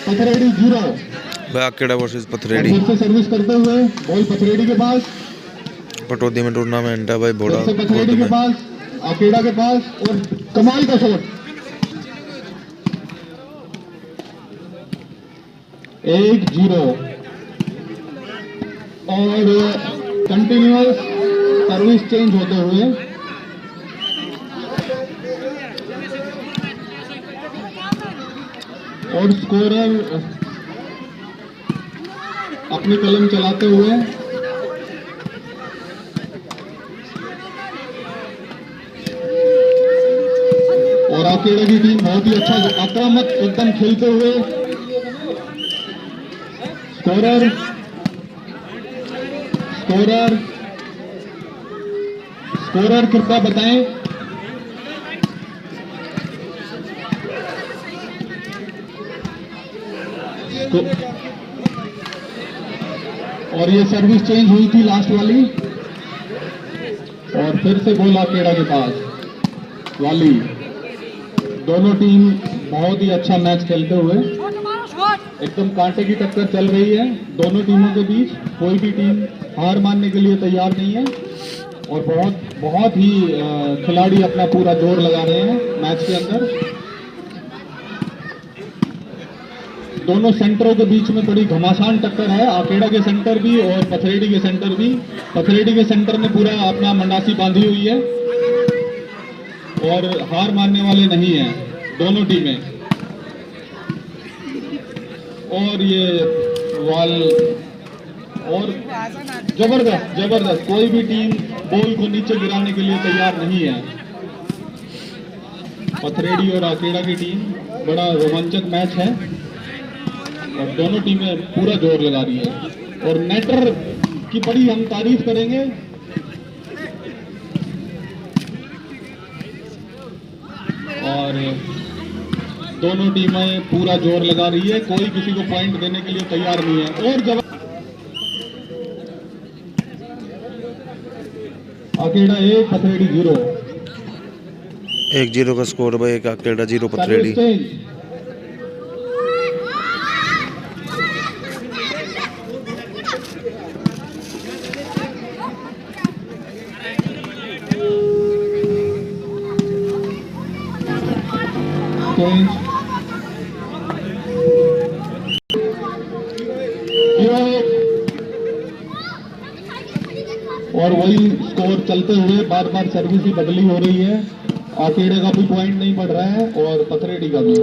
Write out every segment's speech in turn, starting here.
पथरेडी 0। भाई आकेड़ा वर्सेस पथरेडी। फिर से सर्विस करते हुए बॉल पथरेडी के पास, पटौदी में टूर्नामेंट है भाई बोड़ा फिर से पथरेडी के पास, आकेड़ा के पास और कमाल का शॉट। 1-0 और कंटिन्यूअस सर्विस चेंज होते हुए और स्कोरर अपनी कलम चलाते हुए और आकेड़ा की टीम बहुत ही अच्छा आक्रामक एकदम खेलते हुए। स्कोरर स्कोरर स्कोरर कृपया बताएं। और ये सर्विस चेंज हुई थी लास्ट वाली और फिर से बॉल आकेड़ा के पास वाली। दोनों टीम बहुत ही अच्छा मैच खेलते हुए एकदम कांटे की टक्कर चल रही है दोनों टीमों के बीच। कोई भी टीम हार मानने के लिए तैयार नहीं है और बहुत ही खिलाड़ी अपना पूरा जोर लगा रहे हैं मैच के अंदर। दोनों सेंटरों के बीच में बड़ी घमासान टक्कर है, आकेड़ा के सेंटर भी और पथरेडी के सेंटर भी। पथरेडी के सेंटर ने पूरा अपना मंडासी बांधी हुई है और हार मानने वाले नहीं हैं दोनों टीमें। और ये वाल और जबरदस्त कोई भी टीम बॉल को नीचे गिराने के लिए तैयार नहीं है। पथरेडी और आकेड़ा की टीम, बड़ा रोमांचक मैच है और दोनों टीमें पूरा जोर लगा रही है और नेटर की बड़ी हम तारीफ करेंगे। और दोनों टीमें पूरा जोर लगा रही है, कोई किसी को पॉइंट देने के लिए तैयार नहीं है। और जब आकेड़ा 1 पथरेडी 0। 1-0 का स्कोर भाई, एक आकेड़ा 0 पथरेडी। और वही स्कोर चलते हुए बार बार सर्विस ही बदली हो रही है। आकेड़े का भी पॉइंट नहीं बढ़ रहा है और पथरेडी का भी।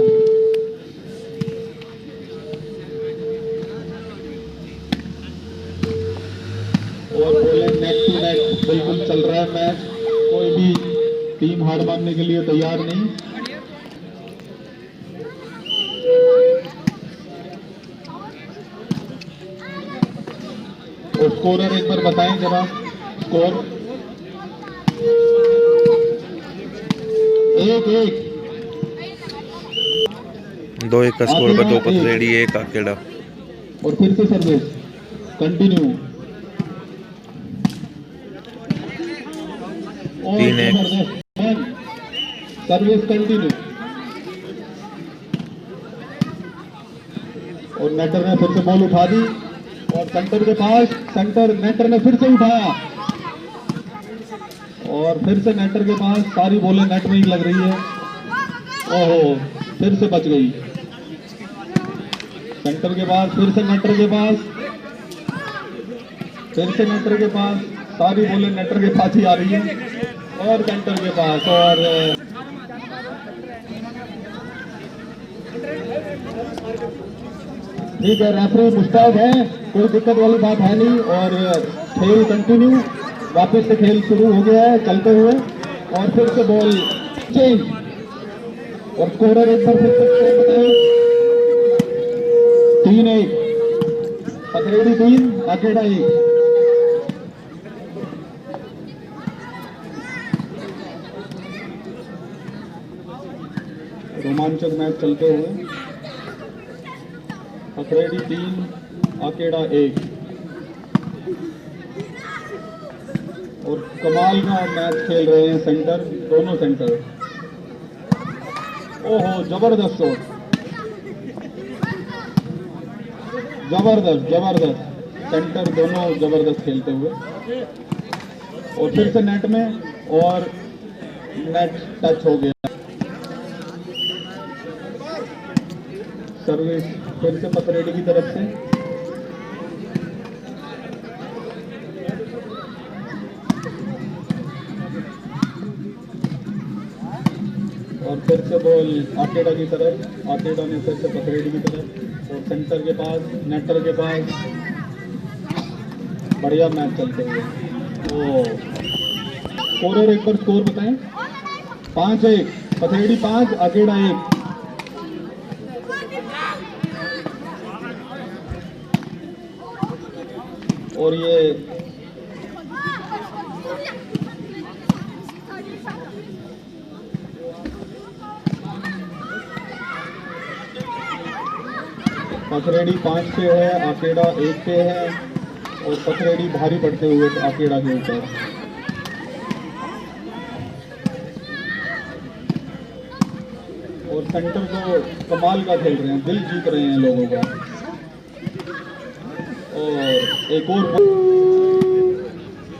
और बोले नेक टू नेक बिल्कुल चल रहा है मैच, कोई भी टीम हार मानने के लिए तैयार नहीं। और स्कोरर एक बार बताएं जरा स्कोर। 1-1 2-1 का स्कोर पर 2 पथरेडी 1 आकेड़ा। और फिर से सर्विस कंटिन्यू 3-1 सर्विस कंटिन्यू। और नेटर ने फिर से बॉल उठा दी और सेंटर के पास, सेंटर नेटर ने फिर से उठाया और फिर से नेटर के पास। सारी बॉलें नेट में ही लग रही है। ओहो, फिर से बच गई। सेंटर के पास, फिर से नेटर के पास, फिर से नेटर के पास। सारी बॉलें नेटर के पास ही आ रही है और सेंटर के पास। और ठीक है, रेफरी मुस्तैद है, कोई दिक्कत वाली बात है नहीं। और खेल कंटिन्यू, वापस से खेल शुरू हो गया है चलते हुए। और फिर से बॉल चेंज और स्कोरर एक बार फिर से बताएं। 3-1 पथरेडी 3 आकेड़ा 1। रोमांचक मैच चलते हुए पथरेडी 3 आकेड़ा 1। और कमाल का मैच खेल रहे हैं सेंटर, दोनों सेंटर। ओहो, जबरदस्त शॉट। जबरदस्त जबरदस्त, सेंटर दोनों जबरदस्त खेलते हुए, और फिर से नेट में, और नेट टच हो गया। सर्विस फिर से पथरेडी की तरफ से, और फिर से बॉल आकेड़ा की तरफ, आकेड़ा ने फिर से पथरेडी की तरफ, और सेंटर के पास, नेटर के पास। बढ़िया मैच चलते हुए। ओ स्कोरर एक बार स्कोर बताएं। 5-1, पथरेडी 5, आकेड़ा 1। और ये पथरेडी 5 पे है, आकेड़ा 1 पे है, और पथरेडी भारी पड़ते हुए आकेड़ा के ऊपर। और सेंटर को कमाल का खेल रहे हैं, दिल जीत रहे हैं लोगों का। और एक और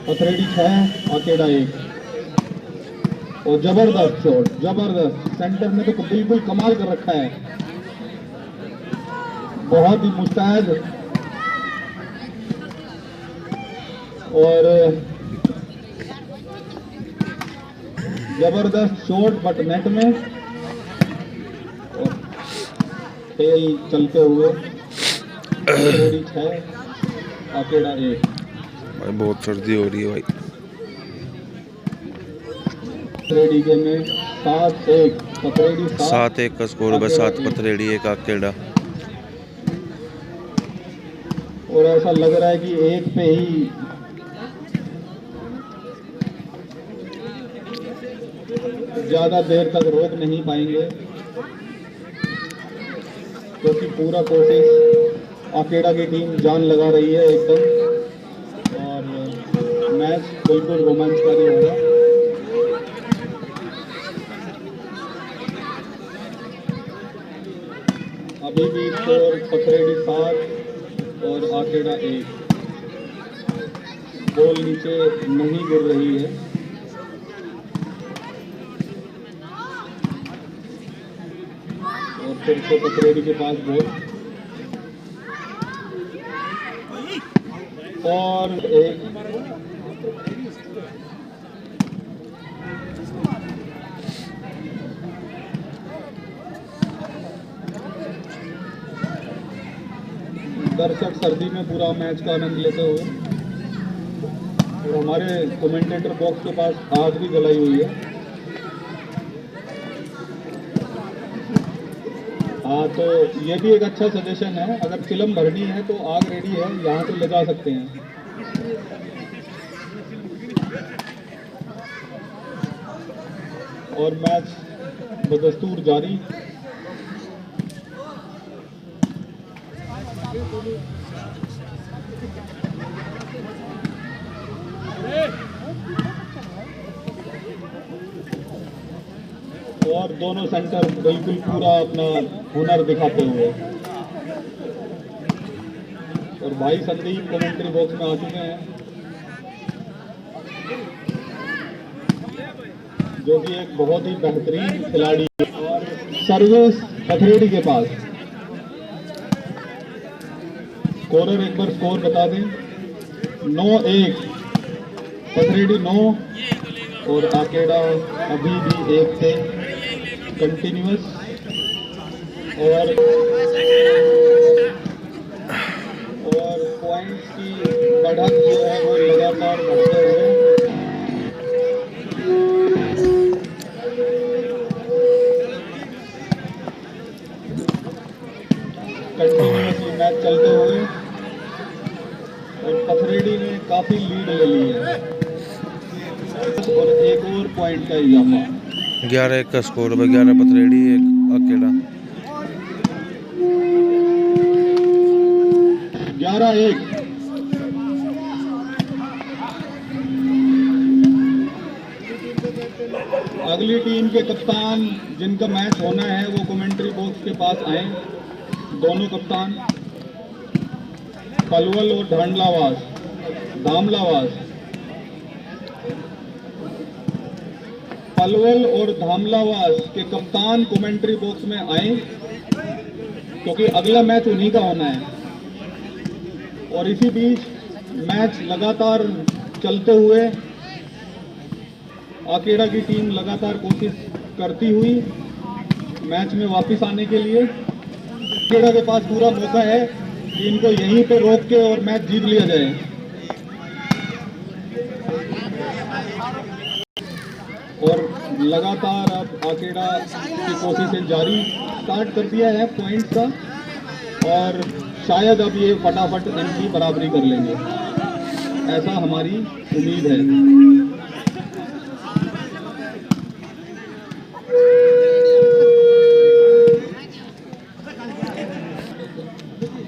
पथरेडी 6, आकेड़ा 1। और जबरदस्त शॉट, जबरदस्त, सेंटर में तो बिल्कुल कमाल कर रखा है, बहुत ही मुस्तैद। और जबरदस्त शॉट, बट नेट में, और खेल चलते हुए। पथरेडी 6, आकेड़ा 1। भाई बहुत सर्दी हो रही है भाई। पथरेडी के में 7-1, पथरेडी 7-1 का स्कोर है, 7 पथरेडी 1 आकेड़ा। और ऐसा लग रहा है कि एक पे ही ज्यादा देर तक रोक नहीं पाएंगे, क्योंकि पूरा कोशिश आकेड़ा की टीम जान लगा रही है एकदम, और मैच बिल्कुल रोमांचकारी होगा। अभी भी स्कोर पथरेडी 7 और आकेड़ा 1। बॉल नीचे नहीं गिर रही है। और फिर से पथरेडी के पास बॉल, और एक दर्शक सर्दी में पूरा मैच का आनंद लेते हुए, और हमारे कमेंटेटर बॉक्स के पास आग भी जलाई हुई है। हाँ, तो ये भी एक अच्छा सजेशन है, अगर फिल्म भरनी है तो आग रेडी है, यहाँ से ले जा सकते हैं। और मैच बदस्तूर जारी। और दोनों सेंटर बिल्कुल पूरा अपना हुनर दिखाते हुए, और भाई संदीप कमेंट्री बॉक्स में आ चुके हैं, जो कि एक बहुत ही बेहतरीन खिलाड़ी है। और सर्विस पथरेडी के पास। स्कोरर एक बार स्कोर बता दें। 9-1, पथरेडी 9, और आकेड़ा अभी भी 1 से कंटिन्यूअस। और पॉइंट्स की बढ़त जो है वो लगातार बढ़ते हुए। कंटिन्यूअसली मैच चलते हुए, और पथरेडी ने काफी लीड ले ली है, और एक और पॉइंट का इजाफा। 11-1 का स्कोर है, 11 पथरेडी 1 आकेड़ा। 11-1। अगली टीम के कप्तान जिनका मैच होना है वो कमेंट्री बॉक्स के पास आए, दोनों कप्तान। पलवल और धामलावास पलवल और धामलावास के कप्तान कमेंट्री बॉक्स में आए, क्योंकि अगला मैच उन्हीं का होना है। और इसी बीच मैच लगातार चलते हुए आकेड़ा की टीम लगातार कोशिश करती हुई मैच में वापस आने के लिए। आकेड़ा के पास पूरा मौका है कि इनको यहीं पे रोक के और मैच जीत लिया जाए। और लगातार अब आकेड़ा की कोशिशें जारी स्टार्ट कर दिया है पॉइंट का, और शायद अब ये फटाफट इनकी बराबरी कर लेंगे, ऐसा हमारी उम्मीद है।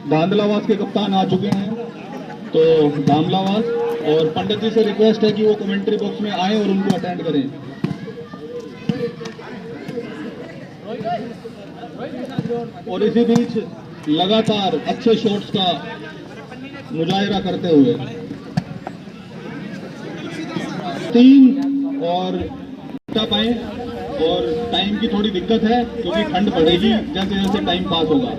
धामलावास के कप्तान आ चुके हैं, तो धामलावास और पंडित जी से रिक्वेस्ट है कि वो कमेंट्री बॉक्स में आए और उनको अटेंड करें। और इसी बीच लगातार अच्छे शॉट्स का मुजाहिरा करते हुए 3 और पाए, और टाइम की थोड़ी दिक्कत है क्योंकि ठंड पड़ेगी जैसे जैसे टाइम पास होगा।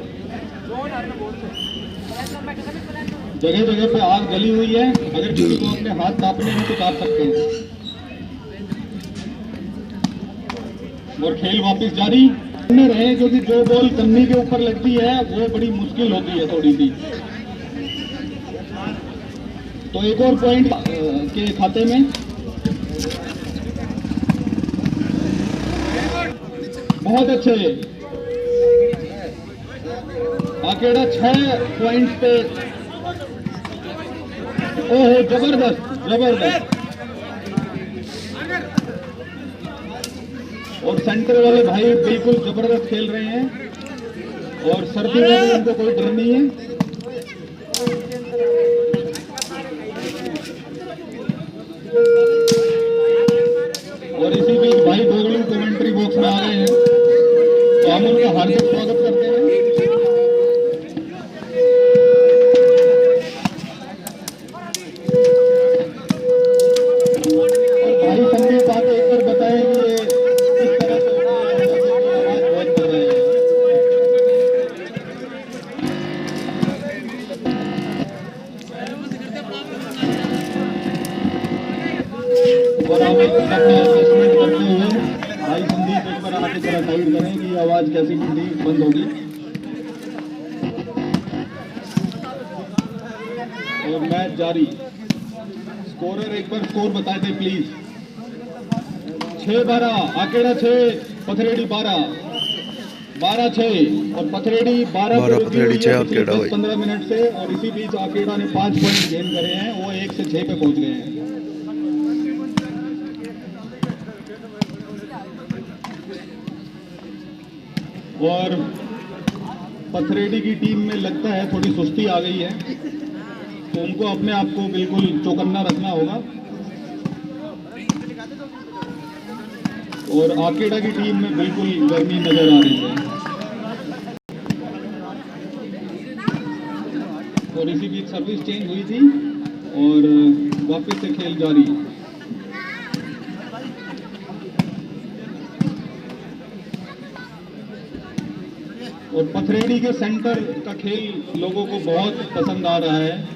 जगह जगह पे आग जली हुई है, अगर किसी को अपने हाथ तापने हैं तो ताप सकते हैं। और खेल वापस जारी रहे, क्योंकि जो बॉल कन्नी के ऊपर लगती है वो बड़ी मुश्किल होती है थोड़ी सी। तो एक और पॉइंट के खाते में। बहुत अच्छे, आकेड़ा 6 पॉइंट पे। ओहो, जबरदस्त जबरदस्त। और सेंटर वाले भाई बिल्कुल जबरदस्त खेल रहे हैं, और सर्दी में भी उनको कोई डर नहीं है। और इसी बीच भाई गोगलू कमेंट्री बॉक्स में आ गए हैं, तो हम उनका हार्दिक स्वागत करते हैं। और भाई संदीप आके एक बार बताएं कि किस तरह से आवाज बहुत कर रहे हैं। और हम अपना असेसमेंट करते हुए भाई संदीप एक बार आगे जरा गाइड करें कि आवाज कैसी बंद होगी। और मैच जारी। स्कोरर एक बार स्कोर बता दे प्लीज। 6-12 आकेड़ा 6 पथरेडी 12-6 और पथरेडी 12 पथरेडी 6 आकेड़ा 15 मिनट से। और इसी बीच आकेड़ा ने 5 पॉइंट गेन करे हैं, वो 1 से 6 पे पहुंच गए हैं। और पथरेडी की टीम में लगता है थोड़ी सुस्ती आ गई है, तो उनको अपने आप को बिल्कुल चौकन्ना रखना होगा। और आकेड़ा की टीम में बिल्कुल गर्मी नजर आ रही है। और इसी बीच सर्विस चेंज हुई थी और वापस से खेल जारी। और पथरेडी के सेंटर का खेल लोगों को बहुत पसंद आ रहा है।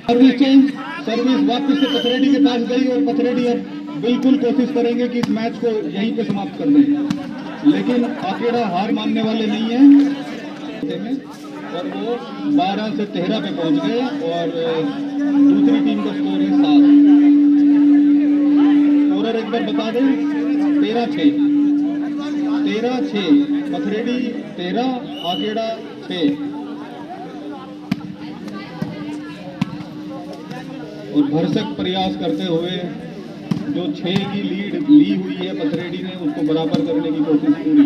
सर्विस चेंज, सर्विस वापस से पथरेडी के पास गई और पथरेडी अब बिल्कुल कोशिश करेंगे कि इस मैच को यहीं पे समाप्त कर दें, लेकिन आकेड़ा हार मानने वाले नहीं है। और वो 12 से 13 पे पहुंच गए और दूसरी टीम का स्कोर है 7। स्कोरर एक बार बता दें। 13-6 पथरेडी 13 आकेड़ा 6। और भरसक प्रयास करते हुए जो 6 की लीड ली हुई है पथरेडी ने, उसको बराबर करने की कोशिश पूरी।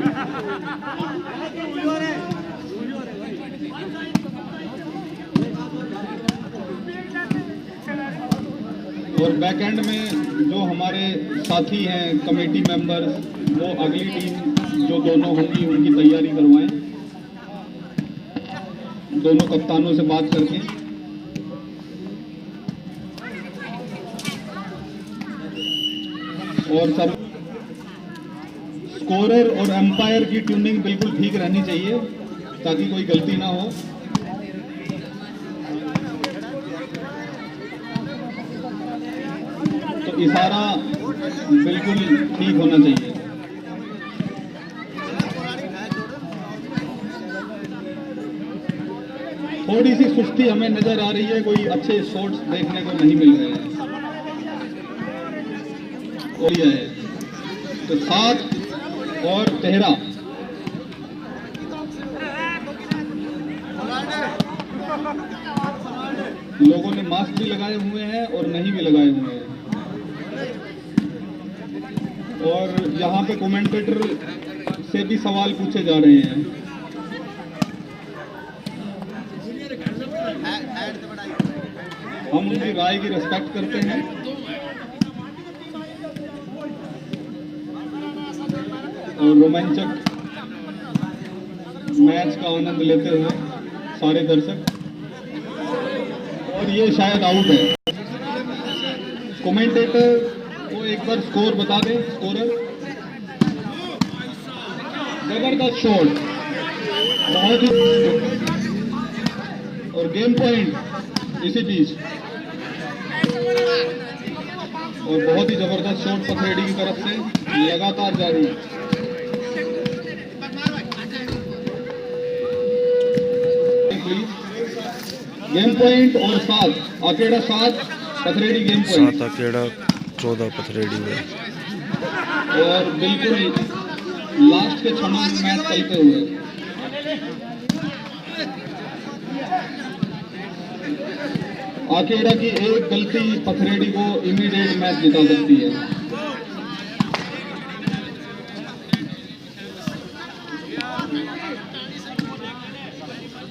और बैकएंड में जो हमारे साथी हैं कमेटी मेंबर्स, वो अगली टीम जो दोनों होंगी उनकी तैयारी करवाएं, दोनों कप्तानों से बात करके। और सर स्कोरर और एम्पायर की ट्यूनिंग बिल्कुल ठीक रहनी चाहिए ताकि कोई गलती ना हो। तो इशारा बिल्कुल ठीक होना चाहिए। थोड़ी सी सुस्ती हमें नजर आ रही है, कोई अच्छे शॉट्स देखने को नहीं मिल रहे हैं। और यह है तो 7 और 13 लोगों ने मास्क भी लगाए हुए हैं और नहीं भी लगाए हुए हैं। और यहाँ पे कमेंटेटर से भी सवाल पूछे जा रहे हैं। हम उनकी राय की रिस्पेक्ट करते हैं। और रोमांचक मैच का आनंद लेते हुए सारे दर्शक। और ये शायद आउट है। कमेंटेटर को एक बार स्कोर बता दें। स्कोरर जबरदस्त शॉट, बहुत ही। और गेम पॉइंट इसी बीच। और बहुत ही जबरदस्त शॉट पथरेडी की तरफ से लगातार जारी। गेम पॉइंट और 7 आकेड़ा 7 पथरेडी गेम पॉइंट 7 आकेड़ा 14 पथरेडी में। और बिल्कुल लास्ट के क्षणों में मैच चलते हुए आकेड़ा की एक गलती पथरेडी को इमीडिएट मैच जिता सकती है।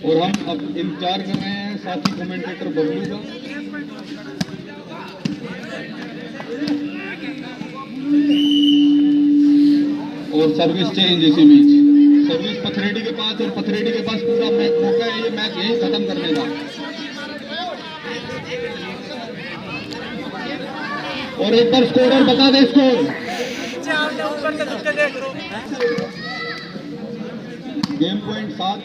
और हम अब इंतजार कर रहे हैं साथी कमेंटेटर बबलू का। और सर्विस चेंज इसी बीच। सर्विस पथरेडी के पास और पथरेडी के पास पूरा मैच मौका है ये मैच यही खत्म करने का। और एक बार स्कोरर बता दे score. Game point 7।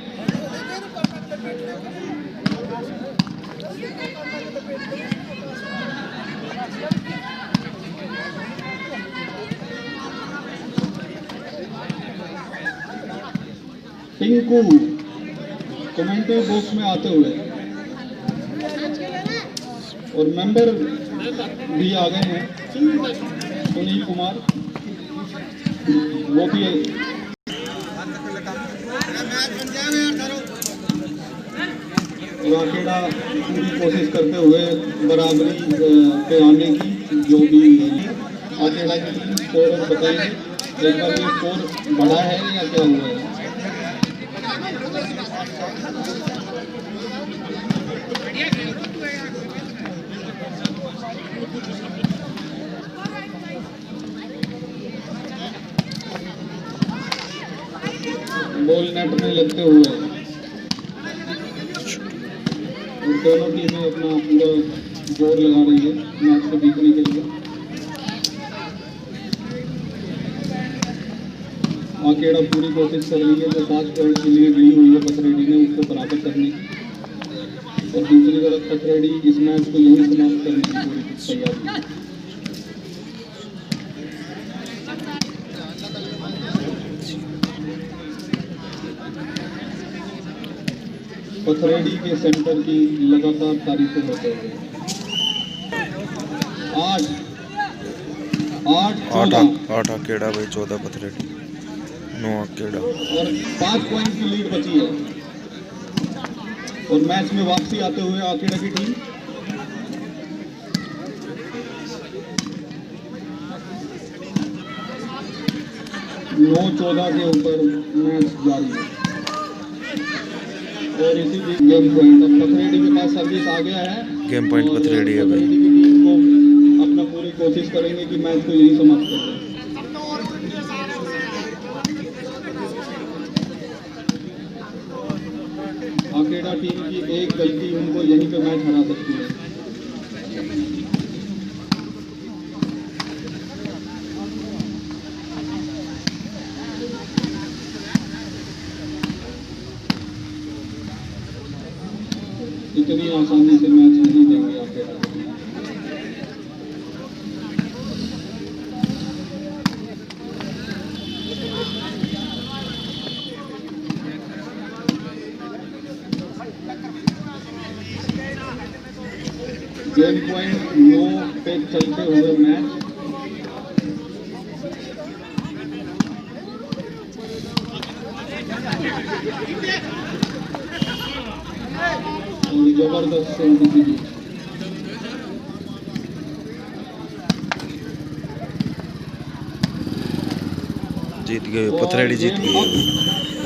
Tinku commentary box में आते हुए और मेंबर भी आ गए हैं। सुनील कुमार वो भी आकेड़ा पूरी कोशिश करते हुए बराबरी पे आने की। जो भी आकेड़ा की टीम स्कोर बताएंगे एक बार ये स्कोर बढ़ा है या क्या हुआ है। बॉल नेट में लगते हुए दोनों टीमें अपना पूरा जोर लगा रही है मैच को जीतने के लिए। आकेड़ा पूरी कोशिश कर रही है जो 5 पॉइंट के लिए गई हुई है पथरेडी ने उसको बराबर करने की। और दूसरी तरफ पथरेडी इस मैच को यही समाप्त करने की पूरी तैयारी। पथरेडी के सेंटर की लगातार तारीफें होते हुए 8 आकेड़ा भाई 14 पथरेडी 9 आकेड़ा। और 5 पॉइंट की लीड बची है। और मैच में वापसी आते हुए आकेड़ा की टीम 9-14 के ऊपर मैच जारी है। और इसी बीच गेम पॉइंट अब पथरेडी के पास सर्विस आ गया है। गेम पॉइंट पथरेडी है भाई। पथरेडी की टीम को अपना पूरी कोशिश करेंगे कि मैच को यही समाप्त कर दें। अकेडा टीम की एक गलती उनको यहीं पे मैच हरा सकती है। इतनी आसानी से मैच नहीं देंगे अकेडा। गेम पॉइंट 9 पे चलते हुए मैच और जबरदस्त से जीत। जीत गए, पथरेड़ी जीत गई।